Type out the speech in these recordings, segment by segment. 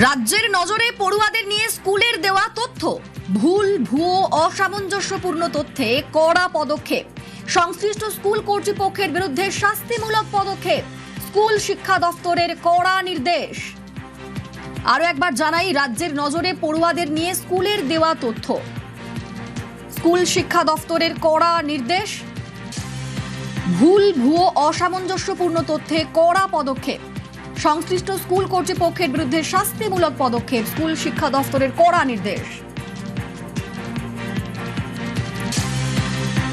রাজ্যের নজরে পড়ুয়াদের নিয়ে স্কুলের দেওয়া তথ্য ভুল, ভুয়ো, অসামঞ্জস্যপূর্ণ তথ্যে কড়া পদক্ষেপ। সংশ্লিষ্ট স্কুল কর্তৃপক্ষের বিরুদ্ধে শাস্তিমূলক পদক্ষেপ। স্কুল শিক্ষা দফতরের কড়া নির্দেশ। আরো একবার জানাই, রাজ্যের নজরে পড়ুয়াদের নিয়ে স্কুলের দেওয়া তথ্য। স্কুল শিক্ষা দফতরের কড়া নির্দেশ। ভুল, ভুয়ো, অসামঞ্জস্যপূর্ণ তথ্যে কড়া পদক্ষেপ। সংশ্লিষ্ট স্কুল কর্তৃপক্ষের বিরুদ্ধে শাস্তিমূলক পদক্ষেপ। স্কুল শিক্ষা দফতরের কড়া নির্দেশ।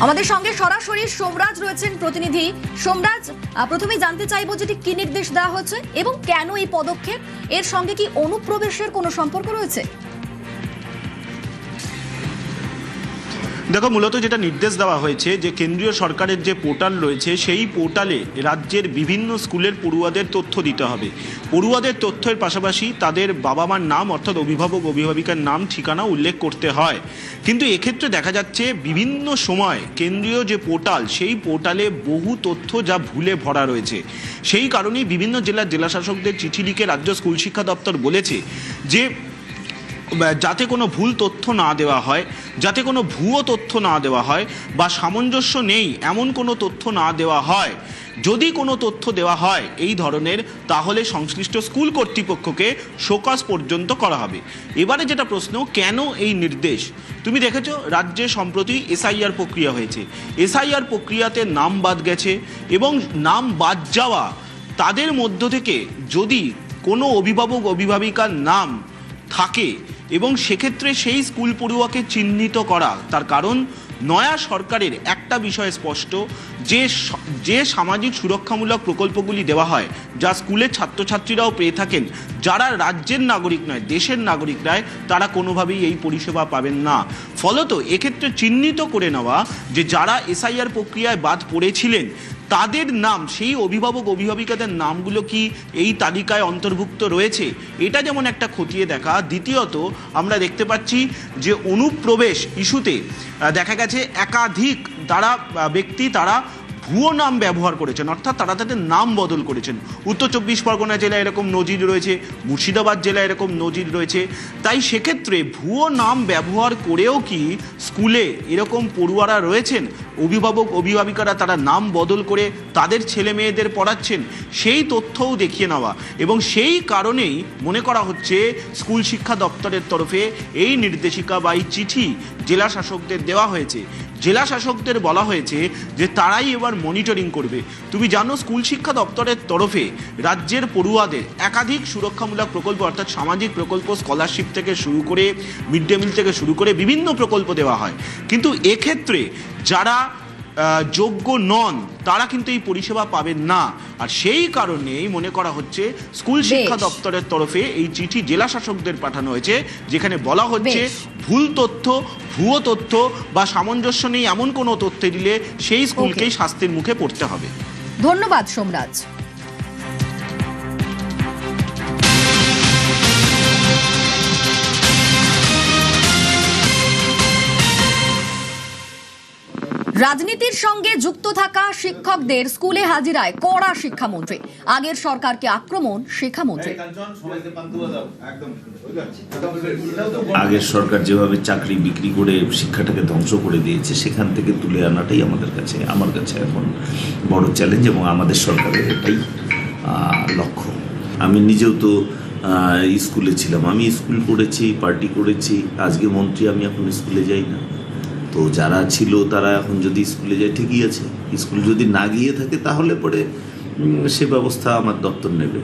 আমাদের সঙ্গে সরাসরি সোমরাজ রয়েছেন প্রতিনিধি। সোমরাজ, প্রথমেই জানতে চাইবো যে কি নির্দেশ দেওয়া হচ্ছে এবং কেন এই পদক্ষেপ, এর সঙ্গে কি অনুপ্রবেশের কোনো সম্পর্ক রয়েছে? দেখো, মূলত যেটা নির্দেশ দেওয়া হয়েছে যে কেন্দ্রীয় সরকারের যে পোর্টাল রয়েছে সেই পোর্টালে রাজ্যের বিভিন্ন স্কুলের পড়ুয়াদের তথ্য দিতে হবে। পড়ুয়াদের তথ্যের পাশাপাশি তাদের বাবা মার নাম অর্থাৎ অভিভাবক অভিভাবিকার নাম ঠিকানা উল্লেখ করতে হয়। কিন্তু এক্ষেত্রে দেখা যাচ্ছে বিভিন্ন সময় কেন্দ্রীয় যে পোর্টাল সেই পোর্টালে বহু তথ্য যা ভুলে ভরা রয়েছে। সেই কারণেই বিভিন্ন জেলার জেলাশাসকদের চিঠি লিখে রাজ্য স্কুল শিক্ষা দপ্তর বলেছে যে যাতে কোনো ভুল তথ্য না দেওয়া হয়, যাতে কোনো ভুয়ো তথ্য না দেওয়া হয় বা সামঞ্জস্য নেই এমন কোনো তথ্য না দেওয়া হয়। যদি কোনো তথ্য দেওয়া হয় এই ধরনের, তাহলে সংশ্লিষ্ট স্কুল কর্তৃপক্ষকে শোকজ পর্যন্ত করা হবে। এবারে যেটা প্রশ্ন, কেন এই নির্দেশ? তুমি দেখেছো রাজ্যে সম্প্রতি এসআইআর প্রক্রিয়া হয়েছে। এসআইআর প্রক্রিয়াতে নাম বাদ গেছে এবং নাম বাদ যাওয়া তাদের মধ্য থেকে যদি কোনো অভিভাবক অভিভাবিকার নাম থাকে এবং সেক্ষেত্রে সেই স্কুল পড়ুয়াকে চিহ্নিত করা, তার কারণ নয়া সরকারের একটা বিষয় স্পষ্ট, যে সামাজিক সুরক্ষামূলক প্রকল্পগুলি দেওয়া হয় যা স্কুলের ছাত্রছাত্রীরাও পেয়ে থাকেন, যারা রাজ্যের নাগরিক নয় দেশের নাগরিক নয়, তারা কোনোভাবেই এই পরিষেবা পাবেন না। ফলত এক্ষেত্রে চিহ্নিত করে নেওয়া যে যারা এসআইআর প্রক্রিয়ায় বাদ পড়েছিলেন তাদের নাম, সেই অভিভাবক অভিভাবিকাদের নামগুলো কি এই তালিকায় অন্তর্ভুক্ত রয়েছে, এটা যেমন একটা খতিয়ে দেখা। দ্বিতীয়ত আমরা দেখতে পাচ্ছি যে অনুপ্রবেশ ইস্যুতে দেখা গেছে একাধিক ব্যক্তি তারা ভুয়ো নাম ব্যবহার করেছেন, অর্থাৎ তারা তাদের নাম বদল করেছেন। উত্তর চব্বিশ পরগনা জেলায় এরকম নজির রয়েছে, মুর্শিদাবাদ জেলায় এরকম নজির রয়েছে। তাই সেক্ষেত্রে ভুয়ো নাম ব্যবহার করেও কি স্কুলে এরকম পড়ুয়ারা রয়েছেন, অভিভাবক অভিভাবিকারা তারা নাম বদল করে তাদের ছেলে মেয়েদের পড়াচ্ছেন, সেই তথ্যও দেখিয়ে নেওয়া। এবং সেই কারণেই মনে করা হচ্ছে স্কুল শিক্ষা দপ্তরের তরফে এই নির্দেশিকা বা এই চিঠি জেলা শাসকদের দেওয়া হয়েছে। জেলা শাসকদের বলা হয়েছে যে তারাই এবার মনিটরিং করবে। তুমি জানো, স্কুল শিক্ষা দপ্তরের তরফে রাজ্যের পড়ুয়াদের একাধিক সুরক্ষামূলক প্রকল্প অর্থাৎ সামাজিক প্রকল্প, স্কলারশিপ থেকে শুরু করে মিড ডে মিল থেকে শুরু করে বিভিন্ন প্রকল্প দেওয়া হয়। কিন্তু এক্ষেত্রে যারা যোগ্য নন তারা কিন্তু এই পরিষেবা পাবেন না। আর সেই কারণেই মনে করা হচ্ছে স্কুল শিক্ষা দপ্তরের তরফে এই চিঠি জেলা শাসকদের পাঠানো হয়েছে, যেখানে বলা হচ্ছে ভুল তথ্য, ভুয়ো তথ্য বা সামঞ্জস্য নেই এমন কোনো তথ্য দিলে সেই স্কুলকেই শাস্তির মুখে পড়তে হবে। ধন্যবাদ সোমরাজ। রাজনীতির সঙ্গে যুক্ত থাকা শিক্ষকদের স্কুলে হাজিরায় কড়া শিক্ষামন্ত্রী। আগের সরকারকে আক্রমণ শিক্ষামন্ত্রী। আগের সরকার যেভাবে চাকরি বিক্রি করে শিক্ষাটাকে ধ্বংস করে দিয়েছে, সেখান থেকে তুলে আনাটাই আমার কাছে এখন বড় চ্যালেঞ্জ এবং আমাদের সরকারের এটাই লক্ষ্য। আমি নিজেও তো স্কুলে ছিলাম, আমি স্কুল করেছি, পার্টি করেছি, আজকে মন্ত্রী, আমি এখন স্কুলে যাই না। তো যারা ছিল তারা এখন যদি স্কুলে যায় ঠিকই আছে, স্কুল যদি না গিয়ে থাকে তাহলে পরে সে ব্যবস্থা আমার দপ্তর নেবে।